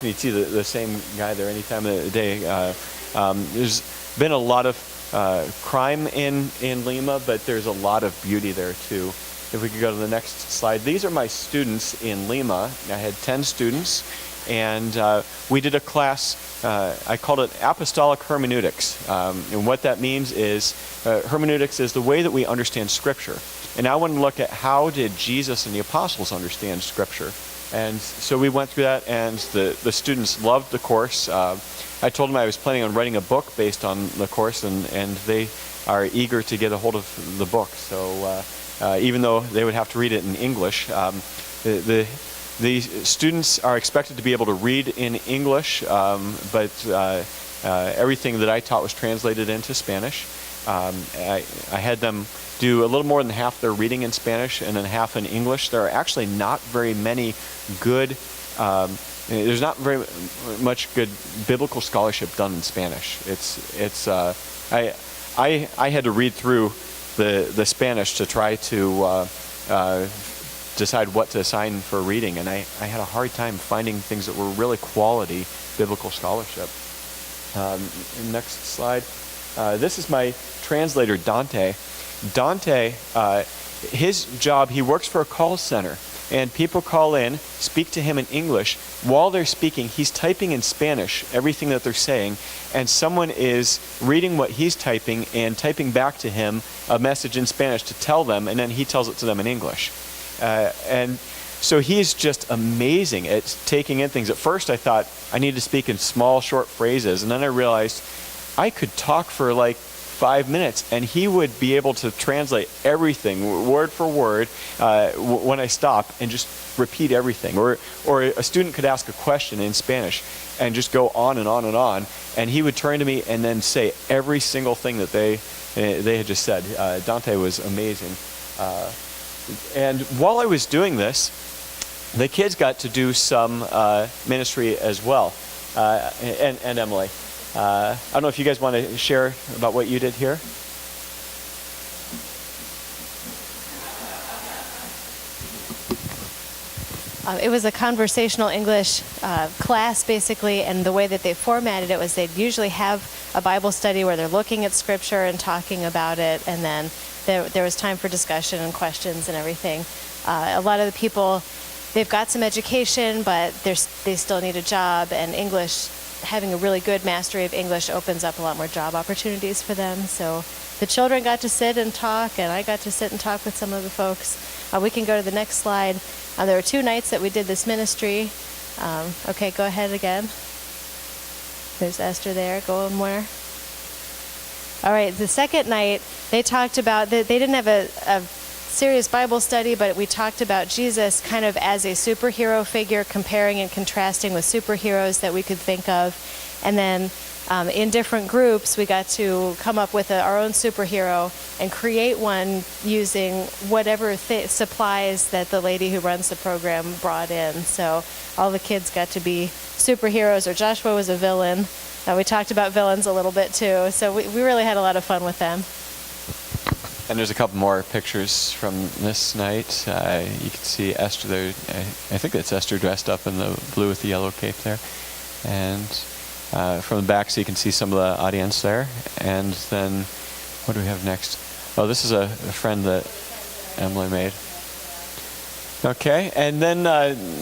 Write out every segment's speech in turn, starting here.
You see the same guy there any time of the day. There's been a lot of crime in Lima, but there's a lot of beauty there too. If we could go to the next slide. These are my students in Lima. I had 10 students, and we did a class, I called it Apostolic Hermeneutics. And what that means is, hermeneutics is the way that we understand Scripture. And I want to look at how did Jesus and the apostles understand Scripture. And so we went through that, and the students loved the course. I told them I was planning on writing a book based on the course, and they are eager to get a hold of the book. So even though they would have to read it in English, the students are expected to be able to read in English, but everything that I taught was translated into Spanish. I had them do a little more than half their reading in Spanish and then half in English. There are actually not very many good, there's not very much good biblical scholarship done in Spanish. I had to read through the Spanish to try to decide what to assign for reading, and I had a hard time finding things that were really quality biblical scholarship. Next slide. This is my translator, Dante. Dante, his job, he works for a call center, and people call in, speak to him in English. While they're speaking, he's typing in Spanish everything that they're saying, and someone is reading what he's typing and typing back to him a message in Spanish to tell them, and then he tells it to them in English. And so he's just amazing at taking in things. At first I thought I need to speak in small, short phrases, and then I realized I could talk for like 5 minutes, and he would be able to translate everything word for word when I stop and just repeat everything. Or a student could ask a question in Spanish and just go on and on and on, and he would turn to me and then say every single thing that they had just said. Dante was amazing. And while I was doing this, the kids got to do some ministry as well, and Emily. I don't know if you guys want to share about what you did here. It was a conversational English class, basically, and the way that they formatted it was they'd usually have a Bible study where they're looking at Scripture and talking about it, and then there was time for discussion and questions and everything. A lot of the people, they've got some education, but they still need a job, and English, having a really good mastery of English opens up a lot more job opportunities for them. So the children got to sit and talk, and I got to sit and talk with some of the folks. We can go to the next slide. There were 2 nights that we did this ministry. Okay, go ahead again. There's Esther there. Go one more. All right, the second night, they talked about, they didn't have a serious Bible study, but we talked about Jesus kind of as a superhero figure, comparing and contrasting with superheroes that we could think of. And then in different groups, we got to come up with our own superhero and create one using whatever supplies that the lady who runs the program brought in. So all the kids got to be superheroes, or Joshua was a villain. We talked about villains a little bit too. So we really had a lot of fun with them. And there's a couple more pictures from this night. You can see Esther there. I think that's Esther dressed up in the blue with the yellow cape there. And from the back, so you can see some of the audience there. And then, what do we have next? Oh, this is a friend that Emily made. Okay, and then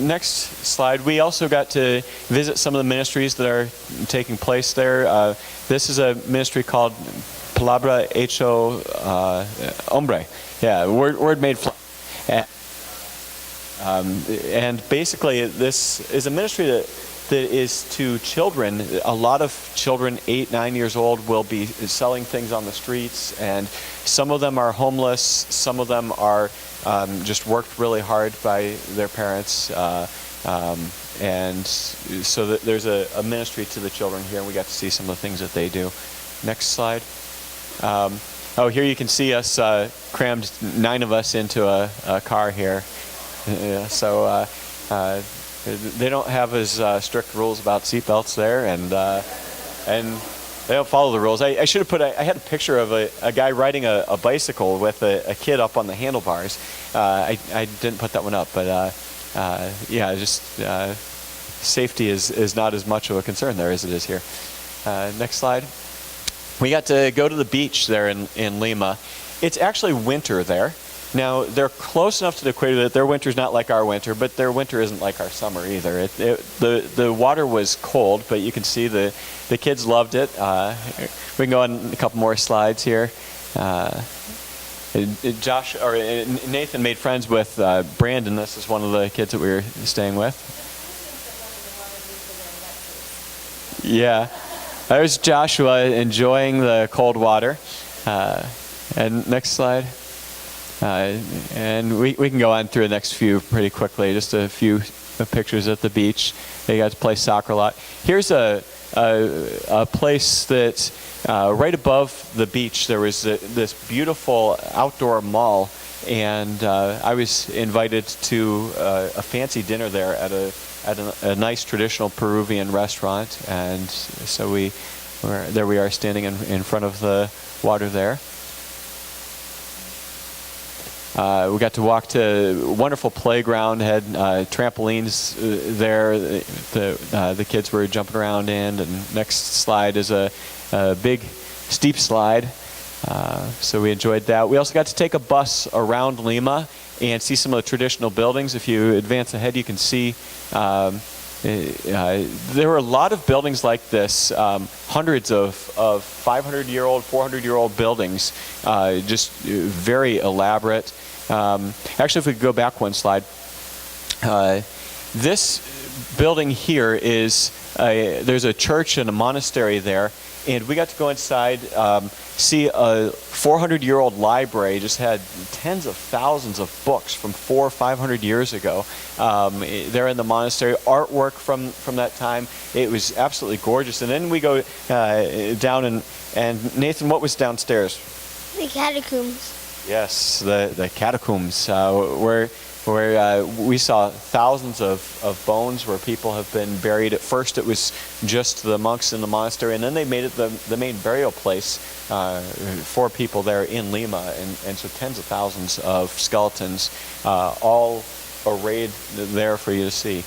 next slide, we also got to visit some of the ministries that are taking place there. This is a ministry called Palabra Hecho Hombre. Yeah, word made flesh. And basically, this is a ministry that is to children. A lot of children, 8, 9 years old, will be selling things on the streets, and some of them are homeless, some of them are just worked really hard by their parents, and so there's a ministry to the children here, and we got to see some of the things that they do. Next slide. Oh, here you can see us crammed 9 of us into a car here. So they don't have as strict rules about seatbelts there, and they don't follow the rules. I should have put. I had a picture of a guy riding a bicycle with a kid up on the handlebars. I didn't put that one up, but yeah, just safety is not as much of a concern there as it is here. Next slide. We got to go to the beach there in Lima. It's actually winter there. Now, they're close enough to the equator that their winter's not like our winter, but their winter isn't like our summer either. The water was cold, but you can see the kids loved it. We can go on a couple more slides here. Nathan made friends with Brandon. This is one of the kids that we were staying with. Yeah. There's Joshua enjoying the cold water. And next slide. And we can go on through the next few pretty quickly. Just a few pictures at the beach. They got to play soccer a lot. Here's a place that right above the beach there was this beautiful outdoor mall, and I was invited to a fancy dinner there at a nice traditional Peruvian restaurant, and so we are standing in front of the water there. We got to walk to a wonderful playground, had trampolines there the kids were jumping around in, and next slide is a big steep slide, so we enjoyed that. We also got to take a bus around Lima and see some of the traditional buildings. If you advance ahead, you can see there were a lot of buildings like this, hundreds of 500-year-old, 400-year-old buildings, just very elaborate. Actually, if we could go back one slide. This building here is, there's a church and a monastery there, and we got to go inside, see a 400-year-old library, just had tens of thousands of books from 400 or 500 years ago. There in the monastery, artwork from that time. It was absolutely gorgeous. And then we go down, and Nathan, what was downstairs? The catacombs. Yes, the catacombs, where we saw thousands of bones where people have been buried. At first it was just the monks in the monastery, and then they made it the main burial place for people there in Lima, and so tens of thousands of skeletons all arrayed there for you to see.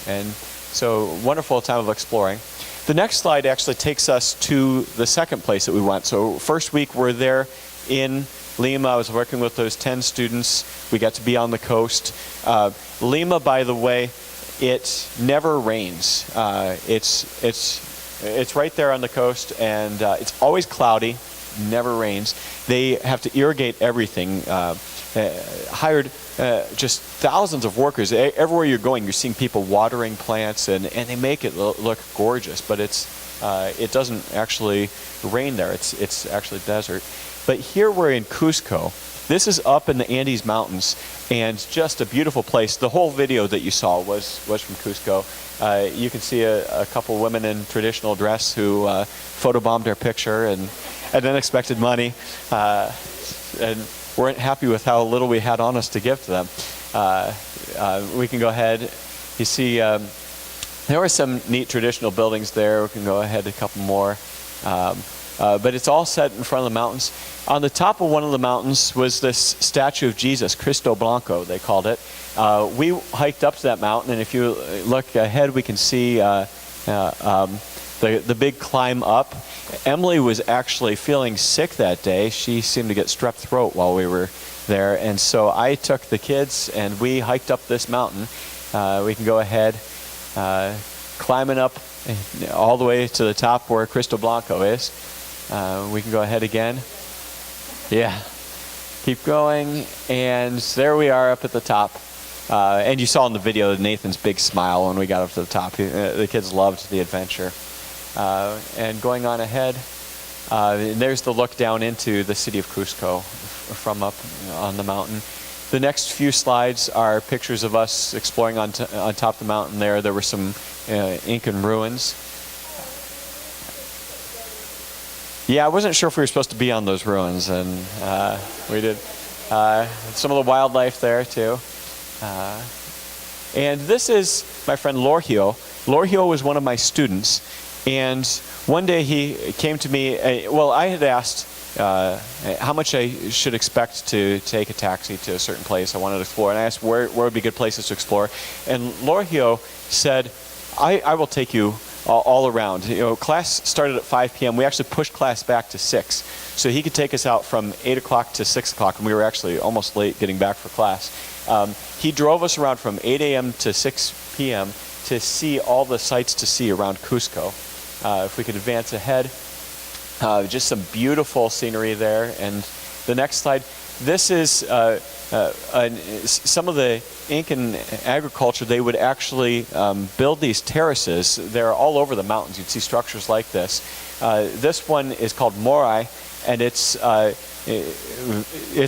And so wonderful time of exploring. The next slide actually takes us to the second place that we went. So first week we're there in Lima. I was working with those 10 students. We got to be on the coast. Lima, by the way, it never rains. It's right there on the coast, and it's always cloudy, never rains. They have to irrigate everything. Hired just thousands of workers. Everywhere you're going, you're seeing people watering plants, and they make it look gorgeous, but it doesn't actually rain there. It's actually desert. But here we're in Cusco. This is up in the Andes Mountains, and just a beautiful place. The whole video that you saw was from Cusco. You can see a couple women in traditional dress who photobombed our picture and then expected money, and weren't happy with how little we had on us to give to them. We can go ahead. You see, there were some neat traditional buildings there. We can go ahead a couple more. But it's all set in front of the mountains. On the top of one of the mountains was this statue of Jesus, Cristo Blanco, they called it. We hiked up to that mountain, and if you look ahead, we can see the big climb up. Emily was actually feeling sick that day. She seemed to get strep throat while we were there, and so I took the kids, and we hiked up this mountain. We can go ahead, climbing up all the way to the top where Cristo Blanco is. We can go ahead again. Yeah. Keep going. And there we are up at the top. And you saw in the video Nathan's big smile when we got up to the top. The kids loved the adventure. And going on ahead, there's the look down into the city of Cusco from up on the mountain. The next few slides are pictures of us exploring on top of the mountain there. There were some Incan ruins. Yeah, I wasn't sure if we were supposed to be on those ruins, and we did. Some of the wildlife there, too. And this is my friend Lorgio. Lorgio was one of my students, and one day he came to me. I had asked how much I should expect to take a taxi to a certain place I wanted to explore. And I asked where would be good places to explore. And Lorgio said, I will take you all around. Class started at 5 p.m. We actually pushed class back to 6. So he could take us out from 8 o'clock to 6 o'clock, and we were actually almost late getting back for class. He drove us around from 8 a.m. to 6 p.m. to see all the sights to see around Cusco. If we could advance ahead, just some beautiful scenery there. And the next slide, this is some of the Incan agriculture. They would actually build these terraces. They're all over the mountains. You'd see structures like this. This one is called Morai, and it's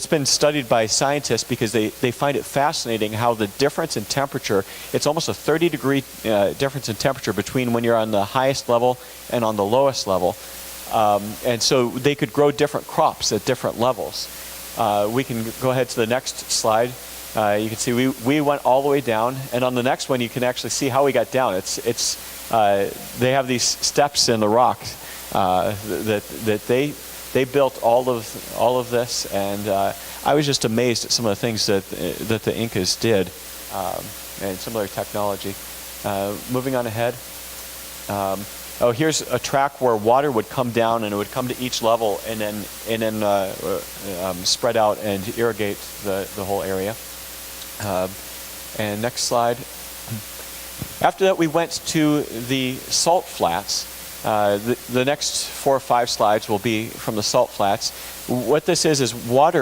been studied by scientists because they find it fascinating how the difference in temperature, it's almost a 30-degree difference in temperature between when you're on the highest level and on the lowest level. And so they could grow different crops at different levels. We can go ahead to the next slide. You can see we went all the way down, and on the next one you can actually see how we got down. They have these steps in the rock that they built all of this, and I was just amazed at some of the things that the Incas did, and some of their technology. Moving on ahead. Here's a track where water would come down, and it would come to each level, and then spread out and irrigate the whole area. And next slide. After that, we went to the salt flats. The next 4 or 5 slides will be from the salt flats. What this is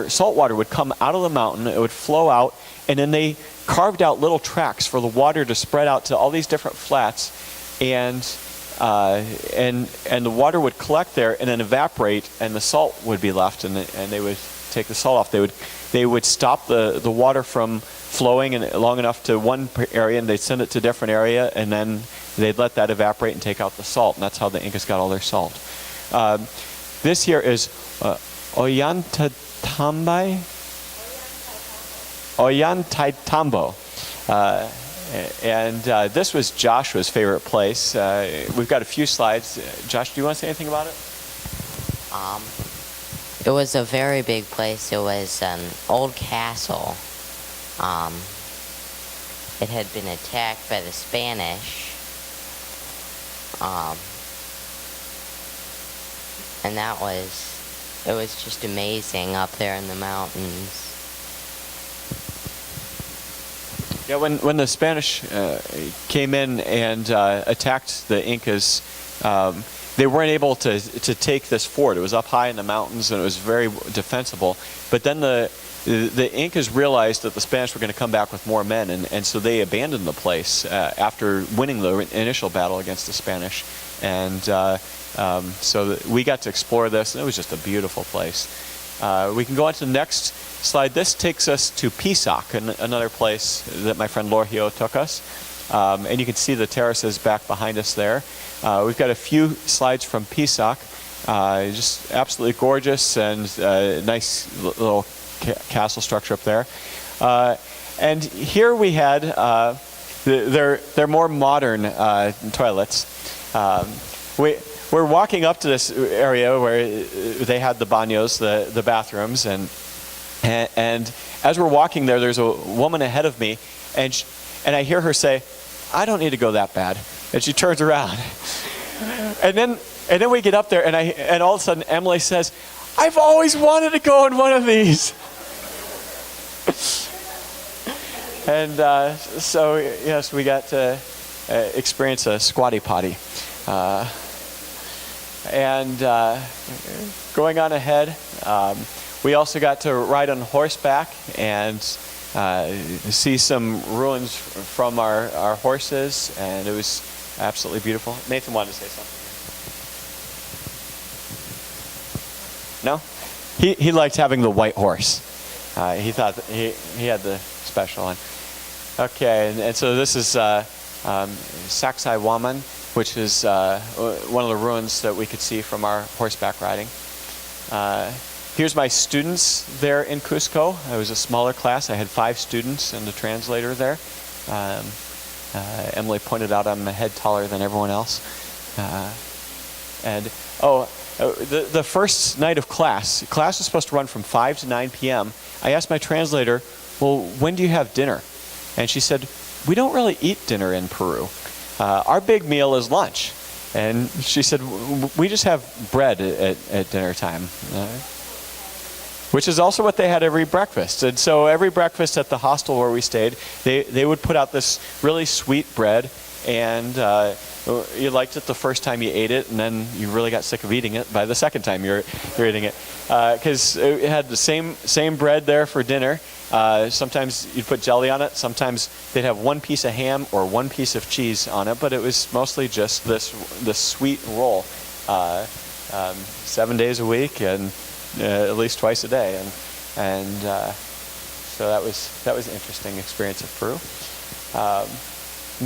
salt water would come out of the mountain, it would flow out, and then they carved out little tracks for the water to spread out to all these different flats, and the water would collect there and then evaporate, and the salt would be left, and they would take the salt off. They would stop the water from flowing long enough to one area, and they'd send it to a different area, and then they'd let that evaporate and take out the salt, and that's how the Incas got all their salt. This here is Ollantaytambo. And this was Joshua's favorite place. We've got a few slides. Josh, do you want to say anything about it? It was a very big place. It was an old castle. It had been attacked by the Spanish. And it was just amazing up there in the mountains. Yeah, when the Spanish came in and attacked the Incas, they weren't able to take this fort. It was up high in the mountains, and it was very defensible. But then the Incas realized that the Spanish were going to come back with more men, and so they abandoned the place after winning the initial battle against the Spanish. And so we got to explore this, and it was just a beautiful place. We can go on to the next slide. This takes us to Pisac, another place that my friend Lorgio took us. And you can see the terraces back behind us there. We've got a few slides from Pisac. Just absolutely gorgeous, and nice little castle structure up there. And here we had they're more modern toilets. We're walking up to this area where they had the baños, the bathrooms, and as we're walking there, there's a woman ahead of me, and I hear her say, "I don't need to go that bad," and she turns around, and then we get up there, and all of a sudden Emily says, "I've always wanted to go in one of these." And so yes, we got to experience a squatty potty. And going on ahead, we also got to ride on horseback and see some ruins from our horses, and it was absolutely beautiful. Nathan wanted to say something. No? He liked having the white horse. He thought that he had the special one. Okay, and so this is Saksai Waman, which is one of the ruins that we could see from our horseback riding. Here's my students there in Cusco. It was a smaller class. I had 5 students and the translator there. Emily pointed out I'm a head taller than everyone else. And the first night of class was supposed to run from 5 to 9 p.m. I asked my translator, well, when do you have dinner? And she said, we don't really eat dinner in Peru. Our big meal is lunch. And she said, we just have bread at dinner time. Which is also what they had every breakfast. And so every breakfast at the hostel where we stayed, they would put out this really sweet bread, and you liked it the first time you ate it, and then you really got sick of eating it by the second time you're eating it. Because it had the same bread there for dinner. Sometimes you'd put jelly on it. Sometimes they'd have one piece of ham or one piece of cheese on it, but it was mostly just this sweet roll, 7 days a week and at least twice a day, and so that was an interesting experience of Peru.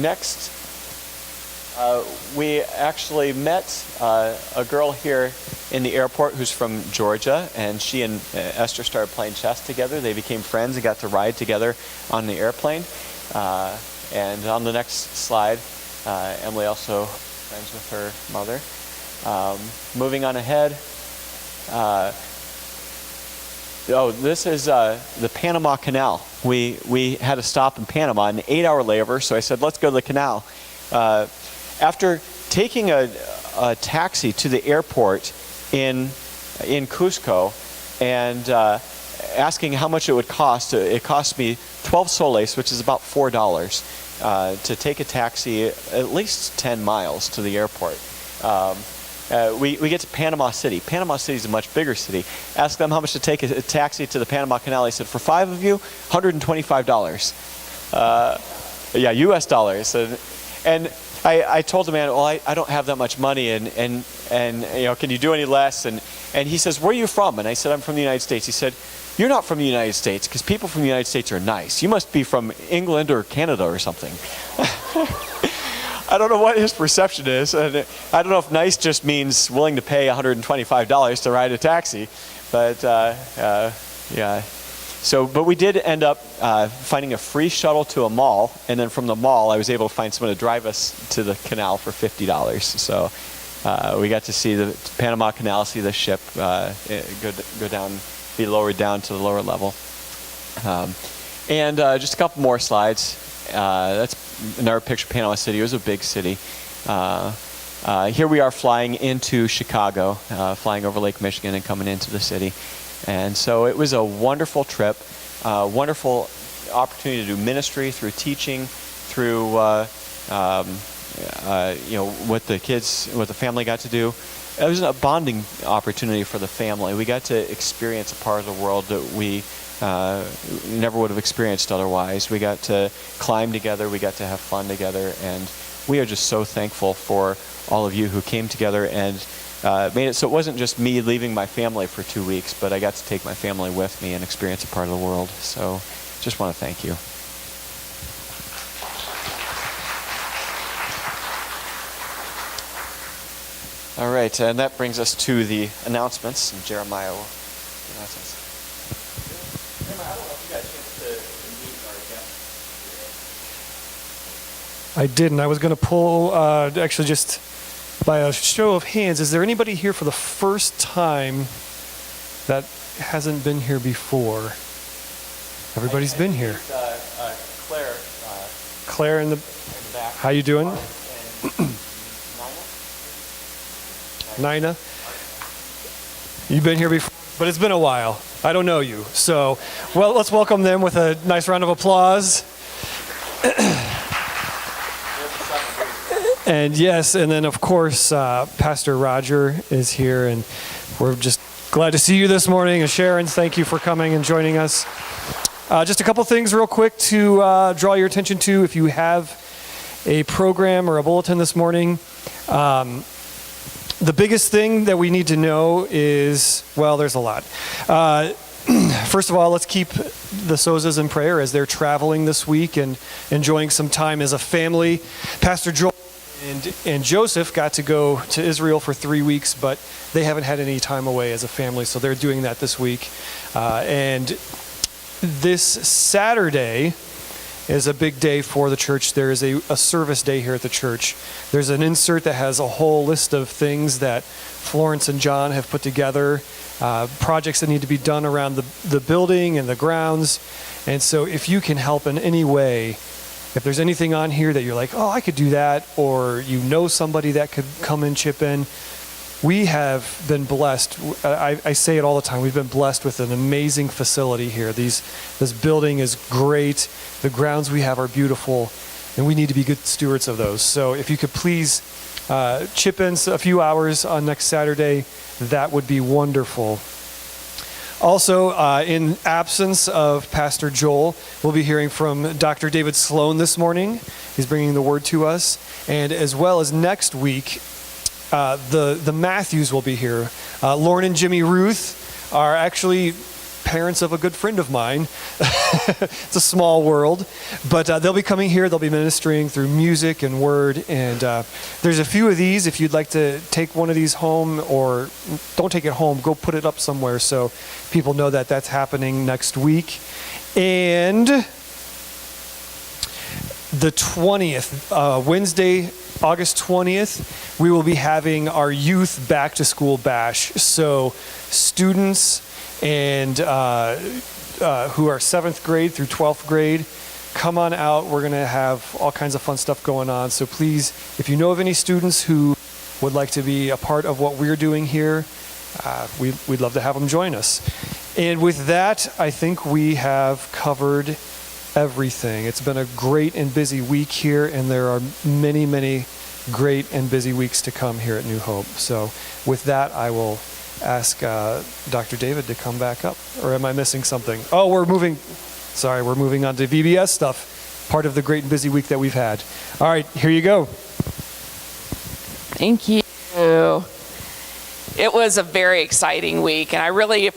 Next, we actually met a girl here in the airport who's from Georgia, and she and Esther started playing chess together. They became friends and got to ride together on the airplane. And on the next slide, Emily also friends with her mother. Moving on ahead. This is the Panama Canal. We had to stop in Panama, an 8-hour layover, so I said, let's go to the canal. After taking a taxi to the airport in Cusco and asking how much it would cost, it cost me 12 soles, which is about $4, to take a taxi at least 10 miles to the airport. We get to Panama City. Panama City is a much bigger city. Asked them how much to take a taxi to the Panama Canal. They said, for 5 of you, $125. US dollars. And I told the man, well, I don't have that much money, and can you do any less? And he says, where are you from? And I said, I'm from the United States. He said, you're not from the United States, because people from the United States are nice. You must be from England or Canada or something. I don't know what his perception is, and I don't know if nice just means willing to pay $125 to ride a taxi, but yeah. So, but we did end up finding a free shuttle to a mall, and then from the mall, I was able to find someone to drive us to the canal for $50. So we got to see the Panama Canal, see the ship go down, be lowered down to the lower level. And just a couple more slides. That's another picture of Panama City. It was a big city. Here we are flying into Chicago, flying over Lake Michigan and coming into the city. And so it was a wonderful trip, wonderful opportunity to do ministry through teaching, through what the family got to do. It was a bonding opportunity for the family. We got to experience a part of the world that we never would have experienced otherwise. We got to climb together, we got to have fun together, and we are just so thankful for all of you who came together and made it so it wasn't just me leaving my family for 2 weeks, but I got to take my family with me and experience a part of the world. So just want to thank you. All right, and that brings us to the announcements. And Jeremiah will announce us. Jeremiah, I don't know if you got a chance to meet our guests. I didn't. I was going to pull, actually just by a show of hands, is there anybody here for the first time that hasn't been here before? Everybody's been here. Claire. Claire in the back. How you doing? And Nina? You've been here before, but it's been a while. I don't know you. So, well, let's welcome them with a nice round of applause. And yes, and then of course, Pastor Roger is here, and we're just glad to see you this morning. And Sharon, thank you for coming and joining us. Just a couple things real quick to draw your attention to. If you have a program or a bulletin this morning, the biggest thing that we need to know is, well, there's a lot. First of all, let's keep the Souzas in prayer as they're traveling this week and enjoying some time as a family. Pastor Joel and Joseph got to go to Israel for 3 weeks, but they haven't had any time away as a family, so they're doing that this week. And this Saturday is a big day for the church. There is a service day here at the church. There's an insert that has a whole list of things that Florence and John have put together, projects that need to be done around the building and the grounds. And so if you can help in any way, if there's anything on here that you're like, oh, I could do that, or you know somebody that could come and chip in, we have been blessed. I say it all the time. We've been blessed with an amazing facility here. This building is great. The grounds we have are beautiful, and we need to be good stewards of those. So if you could please chip in a few hours on next Saturday, that would be wonderful. Also, in absence of Pastor Joel, we'll be hearing from Dr. David Sloan this morning. He's bringing the word to us. And as well as next week, the Matthews will be here. Lauren and Jimmy Ruth are actually parents of a good friend of mine. It's a small world. But they'll be coming here. They'll be ministering through music and word. And there's a few of these. If you'd like to take one of these home, or don't take it home, go put it up somewhere so people know that that's happening next week. And the 20th, Wednesday, August 20th, we will be having our youth back to school bash. So students and who are 7th grade through 12th grade, come on out. We're going to have all kinds of fun stuff going on. So please, if you know of any students who would like to be a part of what we're doing here, we'd love to have them join us. And with that, I think we have covered everything. It's been a great and busy week here, and there are many, many great and busy weeks to come here at New Hope. So with that, I will ask Dr. David to come back up. Or am I missing something? Oh, we're moving on to VBS stuff, part of the great and busy week that we've had. All right, here you go. Thank you. It was a very exciting week, and I really